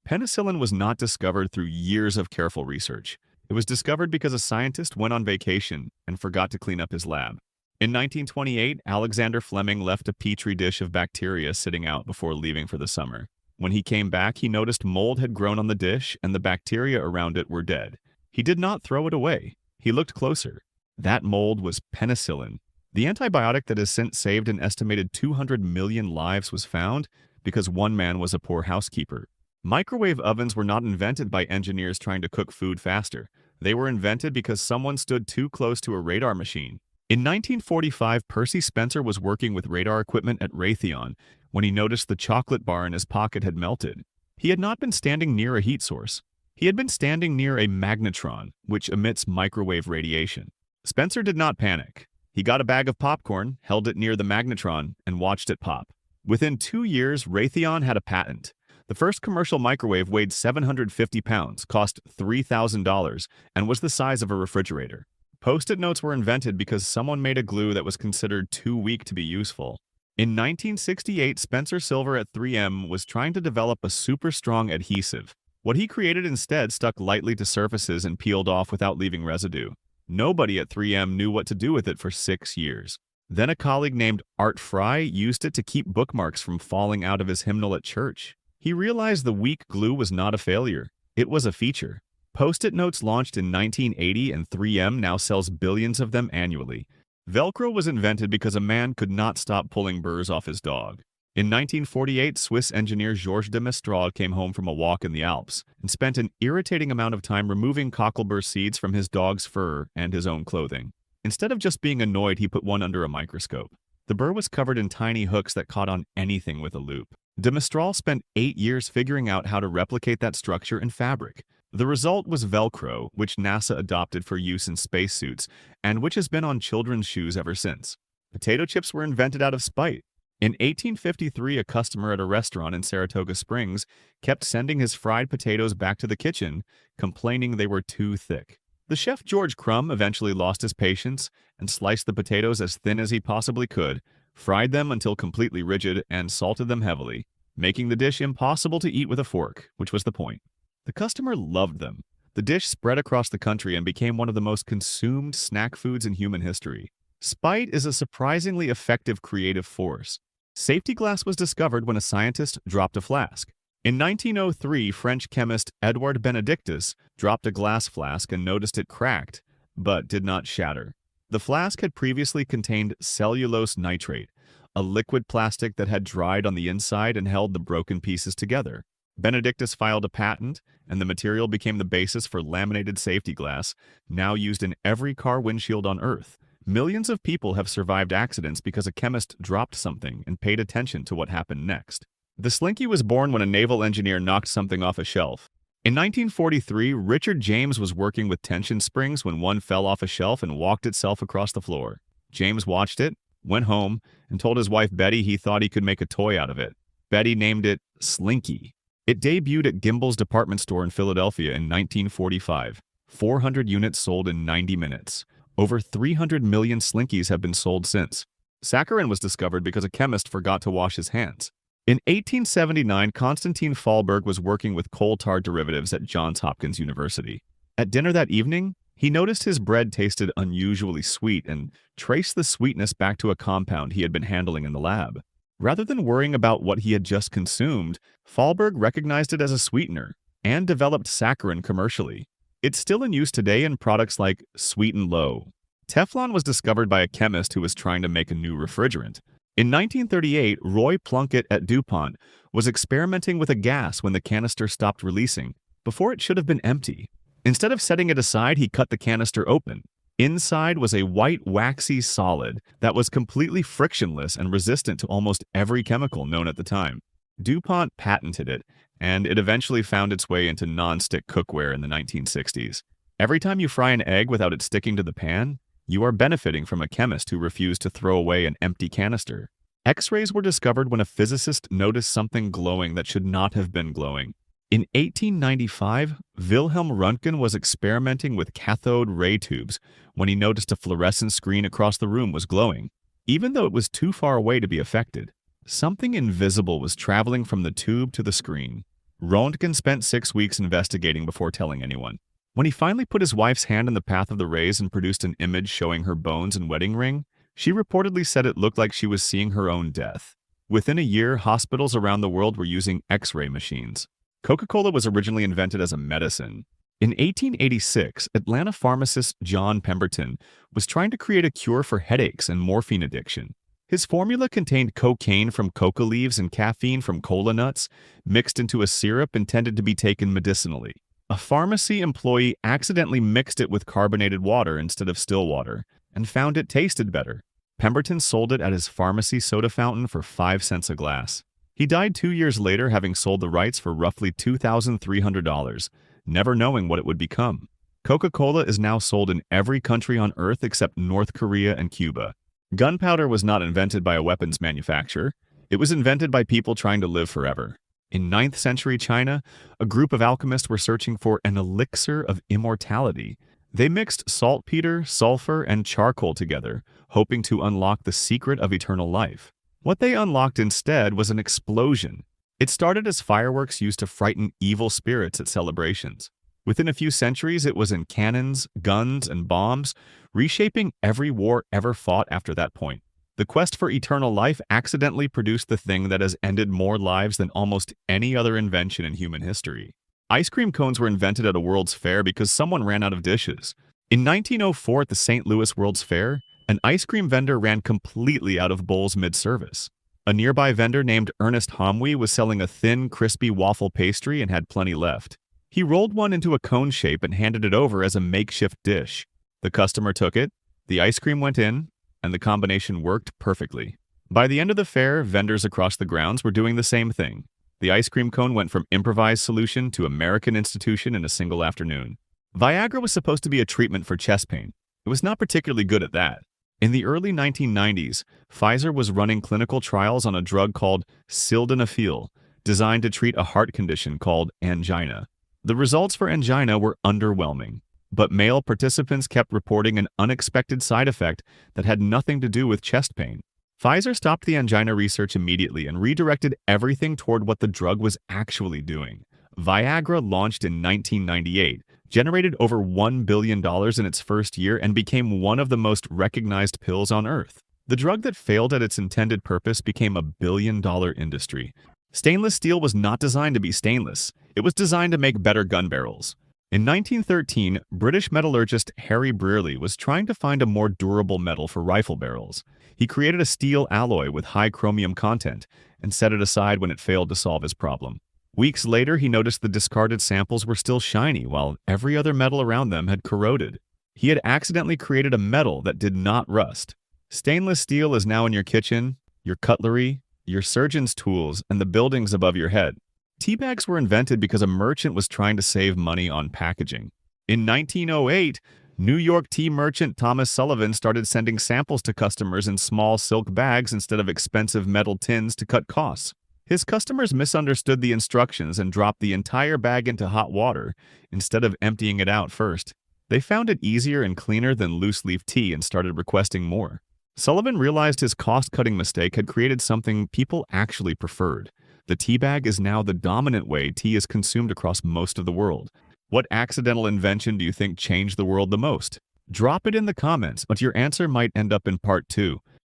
Penicillin was not discovered through years of careful research. It was discovered because a scientist went on vacation and forgot to clean up his lab. In 1928, Alexander Fleming left a petri dish of bacteria sitting out before leaving for the summer. When he came back, he noticed mold had grown on the dish and the bacteria around it were dead. He did not throw it away. He looked closer. That mold was penicillin. The antibiotic that has since saved an estimated 200 million lives was found because one man was a poor housekeeper. Microwave ovens were not invented by engineers trying to cook food faster. They were invented because someone stood too close to a radar machine. In 1945, Percy Spencer was working with radar equipment at Raytheon when he noticed the chocolate bar in his pocket had melted. He had not been standing near a heat source. He had been standing near a magnetron, which emits microwave radiation. Spencer did not panic. He got a bag of popcorn, held it near the magnetron, and watched it pop. Within 2 years, Raytheon had a patent. The first commercial microwave weighed 750 pounds, cost $3,000, and was the size of a refrigerator. Post-it notes were invented because someone made a glue that was considered too weak to be useful. In 1968, Spencer Silver at 3M was trying to develop a super strong adhesive. What he created instead stuck lightly to surfaces and peeled off without leaving residue. Nobody at 3M knew what to do with it for 6 years. Then a colleague named Art Fry used it to keep bookmarks from falling out of his hymnal at church. He realized the weak glue was not a failure. It was a feature. Post-it notes launched in 1980 and 3M now sells billions of them annually. Velcro was invented because a man could not stop pulling burrs off his dog. In 1948, Swiss engineer Georges de Mestral came home from a walk in the Alps and spent an irritating amount of time removing cocklebur seeds from his dog's fur and his own clothing. Instead of just being annoyed, he put one under a microscope. The burr was covered in tiny hooks that caught on anything with a loop. De Mestral spent 8 years figuring out how to replicate that structure in fabric. The result was Velcro, which NASA adopted for use in spacesuits, and which has been on children's shoes ever since. Potato chips were invented out of spite. In 1853, a customer at a restaurant in Saratoga Springs kept sending his fried potatoes back to the kitchen, complaining they were too thick. The chef George Crumb eventually lost his patience and sliced the potatoes as thin as he possibly could, fried them until completely rigid, and salted them heavily, making the dish impossible to eat with a fork, which was the point. The customer loved them. The dish spread across the country and became one of the most consumed snack foods in human history. Spite is a surprisingly effective creative force. Safety glass was discovered when a scientist dropped a flask. In 1903, French chemist Edouard Benedictus dropped a glass flask and noticed it cracked, but did not shatter. The flask had previously contained cellulose nitrate, a liquid plastic that had dried on the inside and held the broken pieces together. Benedictus filed a patent, and the material became the basis for laminated safety glass, now used in every car windshield on Earth. Millions of people have survived accidents because a chemist dropped something and paid attention to what happened next. The Slinky was born when a naval engineer knocked something off a shelf. In 1943, Richard James was working with tension springs when one fell off a shelf and walked itself across the floor. James watched it, went home, and told his wife Betty he thought he could make a toy out of it. Betty named it Slinky. It debuted at Gimbel's department store in Philadelphia in 1945. 400 units sold in 90 minutes. Over 300 million Slinkies have been sold since. Saccharin was discovered because a chemist forgot to wash his hands. In 1879, Konstantin Fallberg was working with coal tar derivatives at Johns Hopkins University. At dinner that evening, he noticed his bread tasted unusually sweet and traced the sweetness back to a compound he had been handling in the lab. Rather than worrying about what he had just consumed, Fallberg recognized it as a sweetener and developed saccharin commercially. It's still in use today in products like Sweet and Low. Teflon was discovered by a chemist who was trying to make a new refrigerant. In 1938, Roy Plunkett at DuPont was experimenting with a gas when the canister stopped releasing, before it should have been empty. Instead of setting it aside, he cut the canister open. Inside was a white, waxy solid that was completely frictionless and resistant to almost every chemical known at the time. DuPont patented it, and it eventually found its way into non-stick cookware in the 1960s. Every time you fry an egg without it sticking to the pan, you are benefiting from a chemist who refused to throw away an empty canister. X-rays were discovered when a physicist noticed something glowing that should not have been glowing. In 1895, Wilhelm Röntgen was experimenting with cathode ray tubes when he noticed a fluorescent screen across the room was glowing, even though it was too far away to be affected. Something invisible was traveling from the tube to the screen. Röntgen spent 6 weeks investigating before telling anyone. When he finally put his wife's hand in the path of the rays and produced an image showing her bones and wedding ring, she reportedly said it looked like she was seeing her own death. Within a year, hospitals around the world were using X-ray machines. Coca-Cola was originally invented as a medicine. In 1886, Atlanta pharmacist John Pemberton was trying to create a cure for headaches and morphine addiction. His formula contained cocaine from coca leaves and caffeine from cola nuts, mixed into a syrup intended to be taken medicinally. A pharmacy employee accidentally mixed it with carbonated water instead of still water, and found it tasted better. Pemberton sold it at his pharmacy soda fountain for 5 cents a glass. He died 2 years later, having sold the rights for roughly $2,300, never knowing what it would become. Coca-Cola is now sold in every country on Earth except North Korea and Cuba. Gunpowder was not invented by a weapons manufacturer. It was invented by people trying to live forever. In 9th century China, a group of alchemists were searching for an elixir of immortality. They mixed saltpeter, sulfur, and charcoal together, hoping to unlock the secret of eternal life. What they unlocked instead was an explosion. It started as fireworks used to frighten evil spirits at celebrations. Within a few centuries, it was in cannons, guns, and bombs, reshaping every war ever fought after that point. The quest for eternal life accidentally produced the thing that has ended more lives than almost any other invention in human history. Ice cream cones were invented at a World's Fair because someone ran out of dishes. In 1904 at the St. Louis World's Fair, an ice cream vendor ran completely out of bowls mid-service. A nearby vendor named Ernest Homwe was selling a thin, crispy waffle pastry and had plenty left. He rolled one into a cone shape and handed it over as a makeshift dish. The customer took it, the ice cream went in, and the combination worked perfectly. By the end of the fair, vendors across the grounds were doing the same thing. The ice cream cone went from improvised solution to American institution in a single afternoon. Viagra was supposed to be a treatment for chest pain. It was not particularly good at that. In the early 1990s, Pfizer was running clinical trials on a drug called sildenafil, designed to treat a heart condition called angina. The results for angina were underwhelming, but male participants kept reporting an unexpected side effect that had nothing to do with chest pain. Pfizer stopped the angina research immediately and redirected everything toward what the drug was actually doing. Viagra launched in 1998, generated over $1 billion in its first year, and became one of the most recognized pills on Earth. The drug that failed at its intended purpose became a billion-dollar industry. Stainless steel was not designed to be stainless. It was designed to make better gun barrels. In 1913, British metallurgist Harry Brearley was trying to find a more durable metal for rifle barrels. He created a steel alloy with high chromium content and set it aside when it failed to solve his problem. Weeks later, he noticed the discarded samples were still shiny while every other metal around them had corroded. He had accidentally created a metal that did not rust. Stainless steel is now in your kitchen, your cutlery, your surgeon's tools, and the buildings above your head. Teabags were invented because a merchant was trying to save money on packaging. In 1908, New York tea merchant Thomas Sullivan started sending samples to customers in small silk bags instead of expensive metal tins to cut costs. His customers misunderstood the instructions and dropped the entire bag into hot water instead of emptying it out first. They found it easier and cleaner than loose-leaf tea and started requesting more. Sullivan realized his cost-cutting mistake had created something people actually preferred. The tea bag is now the dominant way tea is consumed across most of the world. What accidental invention do you think changed the world the most? Drop it in the comments, but your answer might end up in part 2.